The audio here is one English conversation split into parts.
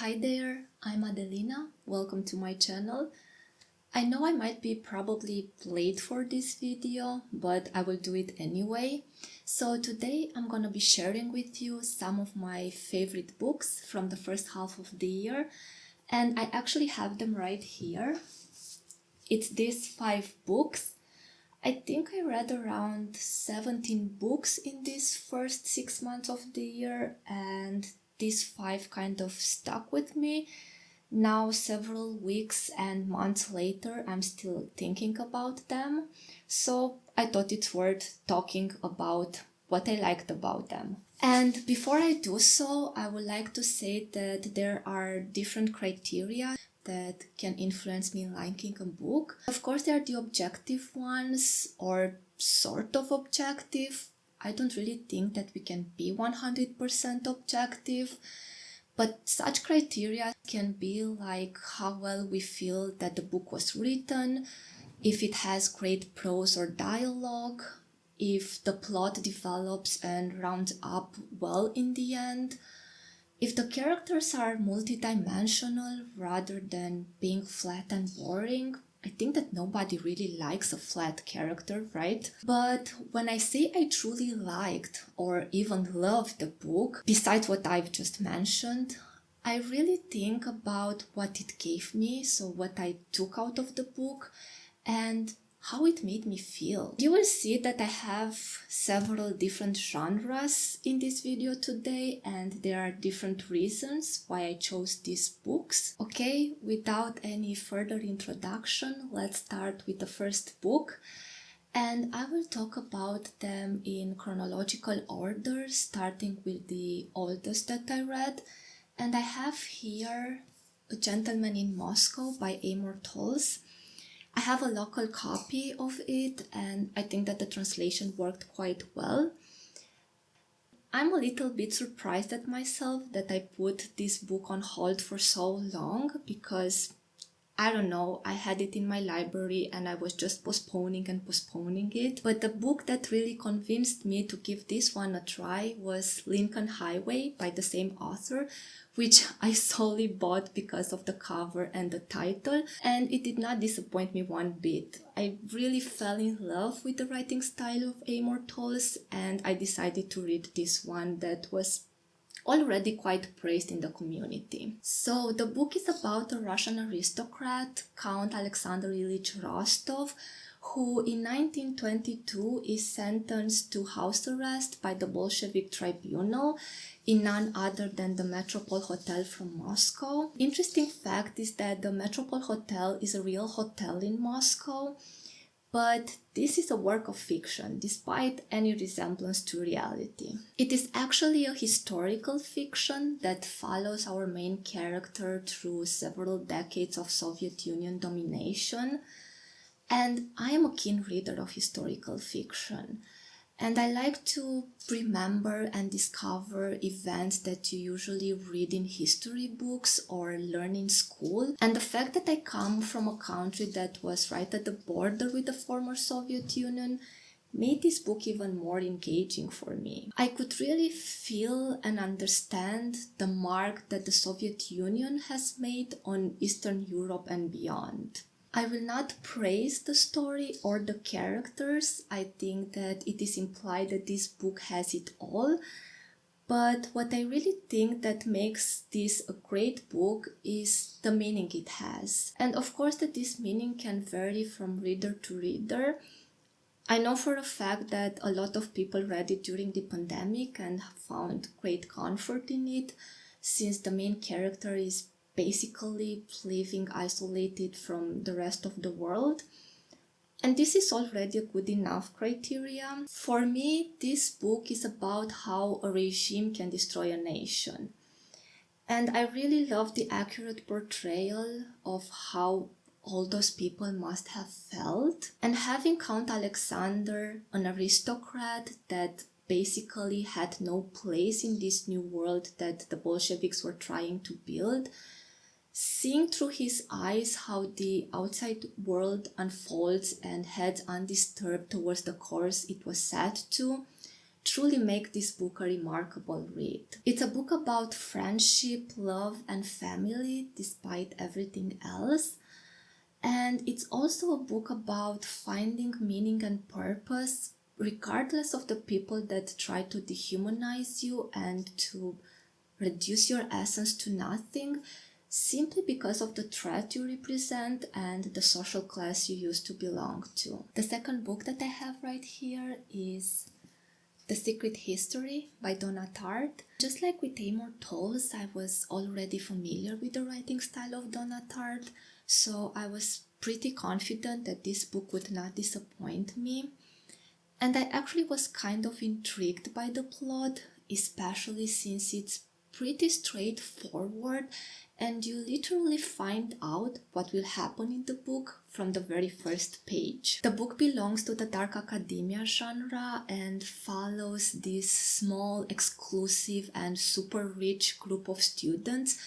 Hi there, I'm Adelina. Welcome to my channel. I know I might be probably late for this video, but I will do it anyway. So today I'm gonna be sharing with you some of my favorite books from the first half of the year, and I actually have them right here. It's these 5 books. I think I read around 17 books in these first 6 months of the year, and these 5 kind of stuck with me. Now, several weeks and months later, I'm still thinking about them. So I thought it's worth talking about what I liked about them. And before I do so, I would like to say that there are different criteria that can influence me in liking a book. Of course, there are the objective ones, or sort of objective. I don't really think that we can be 100% objective, but such criteria can be like how well we feel that the book was written, if it has great prose or dialogue, if the plot develops and rounds up well in the end, if the characters are multidimensional rather than being flat and boring. I think that nobody really likes a flat character, right? But when I say I truly liked or even loved the book, besides what I've just mentioned, I really think about what it gave me, so what I took out of the book, and how it made me feel. You will see that I have several different genres in this video today, and there are different reasons why I chose these books. Okay, without any further introduction, let's start with the first book. And I will talk about them in chronological order, starting with the oldest that I read. And I have here A Gentleman in Moscow by Amor Towles. I have a local copy of it, and I think that the translation worked quite well. I'm a little bit surprised at myself that I put this book on hold for so long, because I don't know, I had it in my library and I was just postponing it. But the book that really convinced me to give this one a try was Lincoln Highway by the same author, which I solely bought because of the cover and the title, and it did not disappoint me one bit. I really fell in love with the writing style of Amor Towles, and I decided to read this one that was already quite praised in the community. So the book is about a Russian aristocrat, Count Alexander Ilyich Rostov, who in 1922 is sentenced to house arrest by the Bolshevik tribunal in none other than the Metropole Hotel from Moscow. Interesting fact is that the Metropole Hotel is a real hotel in Moscow, but this is a work of fiction, despite any resemblance to reality. It is actually a historical fiction that follows our main character through several decades of Soviet Union domination. And I am a keen reader of historical fiction. And I like to remember and discover events that you usually read in history books or learn in school. And the fact that I come from a country that was right at the border with the former Soviet Union made this book even more engaging for me. I could really feel and understand the mark that the Soviet Union has made on Eastern Europe and beyond. I will not praise the story or the characters. I think that it is implied that this book has it all. But what I really think that makes this a great book is the meaning it has. And of course that this meaning can vary from reader to reader. I know for a fact that a lot of people read it during the pandemic and found great comfort in it, since the main character is basically living isolated from the rest of the world. And this is already a good enough criteria. For me, this book is about how a regime can destroy a nation. And I really love the accurate portrayal of how all those people must have felt. And having Count Alexander, an aristocrat that basically had no place in this new world that the Bolsheviks were trying to build, seeing through his eyes how the outside world unfolds and heads undisturbed towards the course it was set to, truly make this book a remarkable read. It's a book about friendship, love, and family despite everything else. And it's also a book about finding meaning and purpose regardless of the people that try to dehumanize you and to reduce your essence to nothing simply because of the threat you represent and the social class you used to belong to. The second book that I have right here is The Secret History by Donna Tartt. Just like with Amor Towles, I was already familiar with the writing style of Donna Tartt, so I was pretty confident that this book would not disappoint me. And I actually was kind of intrigued by the plot, especially since it's pretty straightforward and you literally find out what will happen in the book from the very first page. The book belongs to the dark academia genre and follows this small, exclusive, and super rich group of students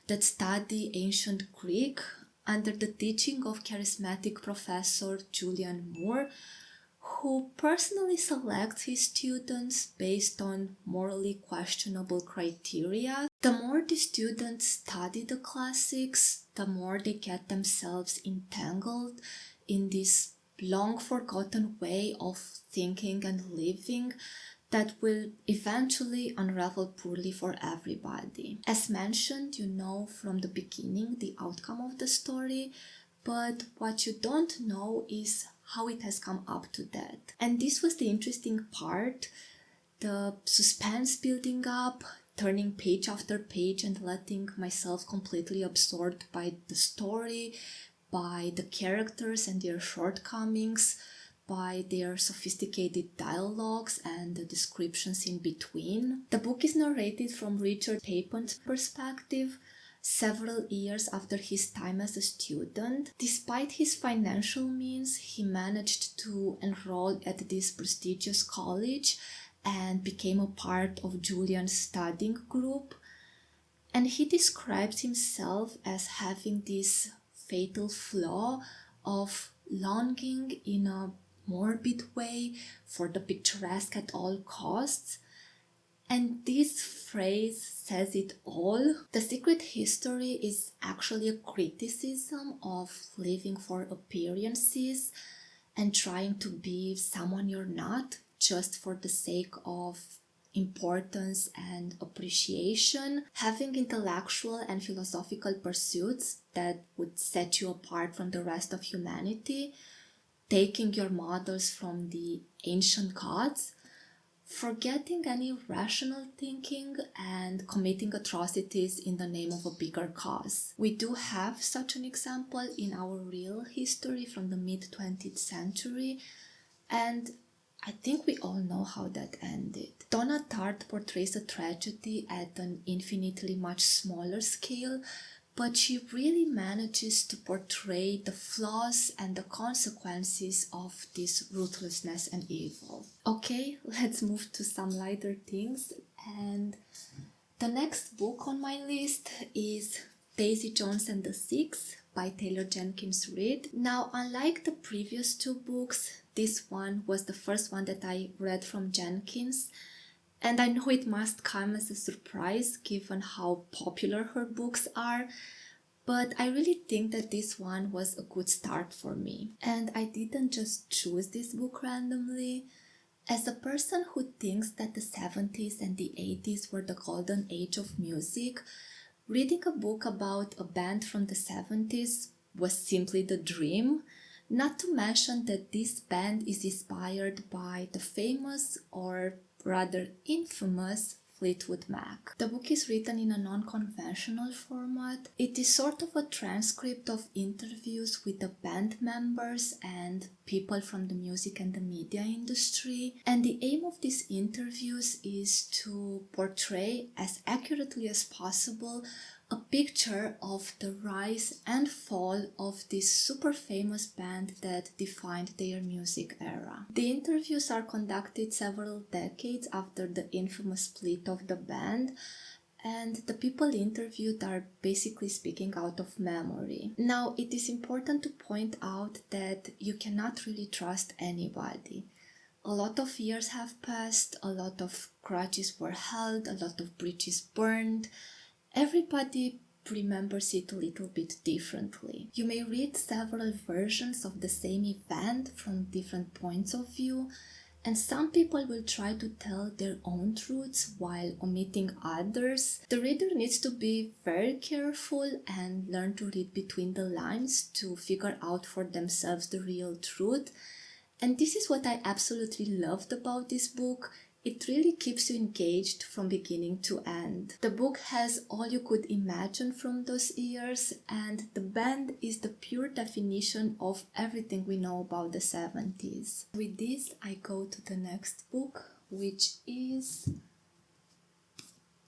that study ancient Greek under the teaching of charismatic professor Julian Moore, who personally selects his students based on morally questionable criteria. The more the students study the classics, the more they get themselves entangled in this long forgotten way of thinking and living that will eventually unravel poorly for everybody. As mentioned, you know from the beginning the outcome of the story, but what you don't know is how it has come up to that. And this was the interesting part, the suspense building up, turning page after page and letting myself completely absorbed by the story, by the characters and their shortcomings, by their sophisticated dialogues and the descriptions in between. The book is narrated from Richard Papen's perspective, several years after his time as a student. Despite his financial means, he managed to enroll at this prestigious college and became a part of Julian's studying group. And he describes himself as having this fatal flaw of longing in a morbid way for the picturesque at all costs. And this phrase says it all. The Secret History is actually a criticism of living for appearances and trying to be someone you're not just for the sake of importance and appreciation. Having intellectual and philosophical pursuits that would set you apart from the rest of humanity, taking your models from the ancient gods, forgetting any rational thinking and committing atrocities in the name of a bigger cause. We do have such an example in our real history from the mid-20th century, and I think we all know how that ended. Donna Tartt portrays a tragedy at an infinitely much smaller scale, but she really manages to portray the flaws and the consequences of this ruthlessness and evil. Okay, let's move to some lighter things. And the next book on my list is Daisy Jones and the Six by Taylor Jenkins Reid. Now, unlike the previous two books, this one was the first one that I read from Jenkins. And I know it must come as a surprise given how popular her books are, but I really think that this one was a good start for me. And I didn't just choose this book randomly. As a person who thinks that the 70s and the 80s were the golden age of music, reading a book about a band from the 70s was simply the dream. Not to mention that this band is inspired by the famous, or rather infamous, Fleetwood Mac. The book is written in a non-conventional format. It is sort of a transcript of interviews with the band members and people from the music and the media industry. And the aim of these interviews is to portray as accurately as possible a picture of the rise and fall of this super famous band that defined their music era. The interviews are conducted several decades after the infamous split of the band, and the people interviewed are basically speaking out of memory. Now, it is important to point out that you cannot really trust anybody. A lot of years have passed, a lot of grudges were held, a lot of bridges burned. Everybody remembers it a little bit differently. You may read several versions of the same event from different points of view, and some people will try to tell their own truths while omitting others. The reader needs to be very careful and learn to read between the lines to figure out for themselves the real truth. And this is what I absolutely loved about this book. It really keeps you engaged from beginning to end. The book has all you could imagine from those years, and the band is the pure definition of everything we know about the 70s. With this, I go to the next book, which is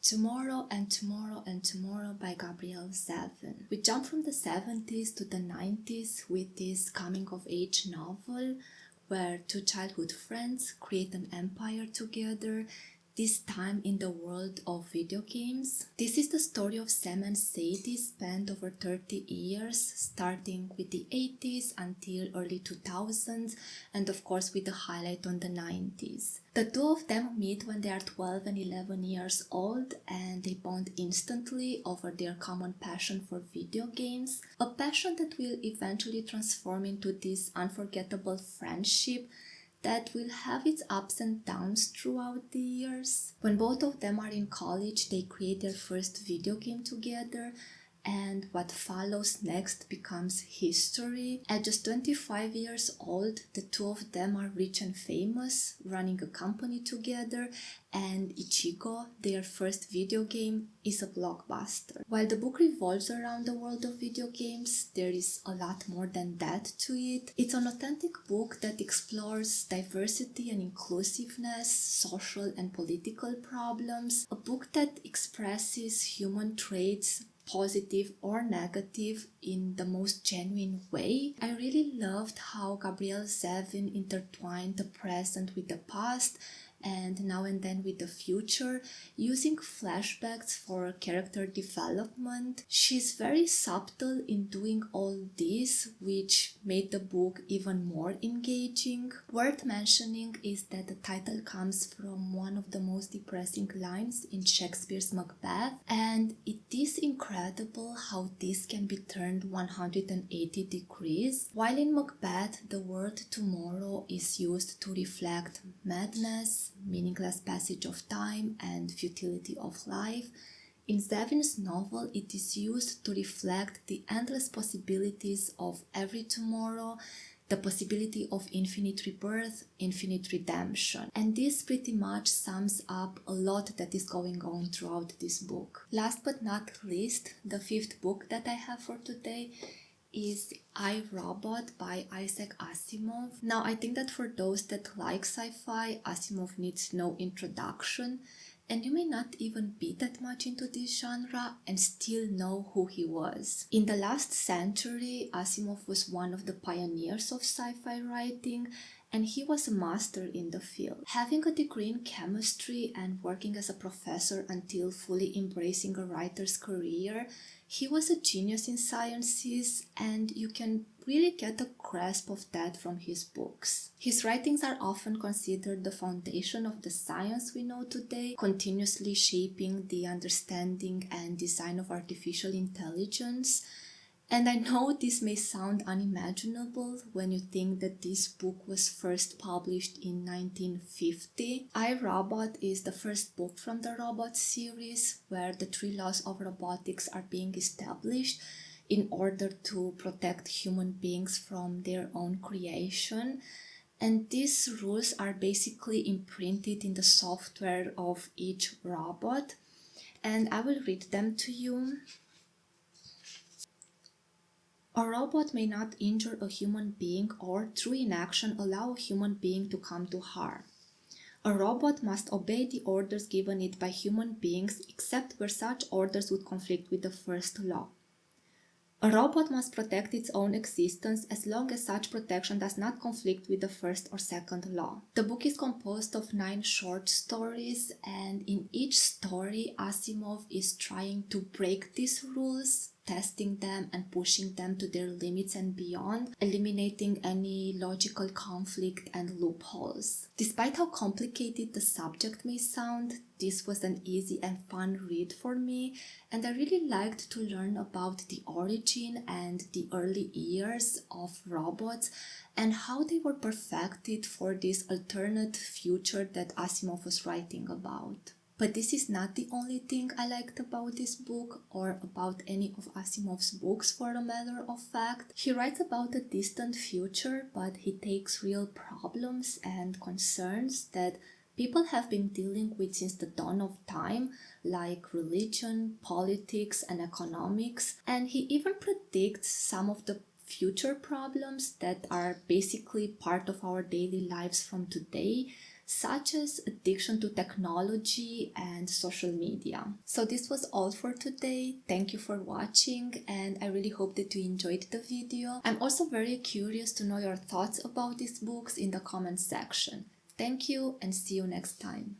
Tomorrow and Tomorrow and Tomorrow by Gabrielle Zevin. We jump from the 70s to the 90s with this coming-of-age novel where two childhood friends create an empire together, this time in the world of video games. This is the story of Sam and Sadie spent over 30 years, starting with the 80s until early 2000s, and of course with the highlight on the 90s. The two of them meet when they are 12 and 11 years old, and they bond instantly over their common passion for video games, a passion that will eventually transform into this unforgettable friendship that will have its ups and downs throughout the years. When both of them are in college, they create their first video game together, and what follows next becomes history. At just 25 years old, the two of them are rich and famous, running a company together, and Ichigo, their first video game, is a blockbuster. While the book revolves around the world of video games, there is a lot more than that to it. It's an authentic book that explores diversity and inclusiveness, social and political problems, a book that expresses human traits, positive or negative, in the most genuine way. I really loved how Gabrielle Zevin intertwined the present with the past and now and then with the future, using flashbacks for character development. She's very subtle in doing all this, which made the book even more engaging. Worth mentioning is that the title comes from one of the most depressing lines in Shakespeare's Macbeth, and it is incredible how this can be turned 180 degrees. While in Macbeth, the word tomorrow is used to reflect madness, meaningless passage of time, and futility of life, in Zevin's novel it is used to reflect the endless possibilities of every tomorrow, the possibility of infinite rebirth, infinite redemption. And this pretty much sums up a lot that is going on throughout this book. Last but not least, the fifth book that I have for today is I, Robot by Isaac Asimov. Now, I think that for those that like sci-fi, Asimov needs no introduction, and you may not even be that much into this genre and still know who he was. In the last century, Asimov was one of the pioneers of sci-fi writing, and he was a master in the field. Having a degree in chemistry and working as a professor until fully embracing a writer's career, he was a genius in sciences, and you can really get a grasp of that from his books. His writings are often considered the foundation of the science we know today, continuously shaping the understanding and design of artificial intelligence. And I know this may sound unimaginable when you think that this book was first published in 1950. I, Robot is the first book from the Robot series, where the 3 laws of robotics are being established in order to protect human beings from their own creation. And these rules are basically imprinted in the software of each robot. And I will read them to you. A robot may not injure a human being or, through inaction, allow a human being to come to harm. A robot must obey the orders given it by human beings, except where such orders would conflict with the first law. A robot must protect its own existence as long as such protection does not conflict with the first or second law. The book is composed of 9 short stories, and in each story, Asimov is trying to break these rules, testing them and pushing them to their limits and beyond, eliminating any logical conflict and loopholes. Despite how complicated the subject may sound, this was an easy and fun read for me, and I really liked to learn about the origin and the early years of robots and how they were perfected for this alternate future that Asimov was writing about. But this is not the only thing I liked about this book or about any of Asimov's books, for a matter of fact. He writes about a distant future, but he takes real problems and concerns that people have been dealing with since the dawn of time, like religion, politics, and economics. And he even predicts some of the future problems that are basically part of our daily lives from today, such as addiction to technology and social media. So this was all for today. Thank you for watching, and I really hope that you enjoyed the video. I'm also very curious to know your thoughts about these books in the comment section. Thank you, and see you next time.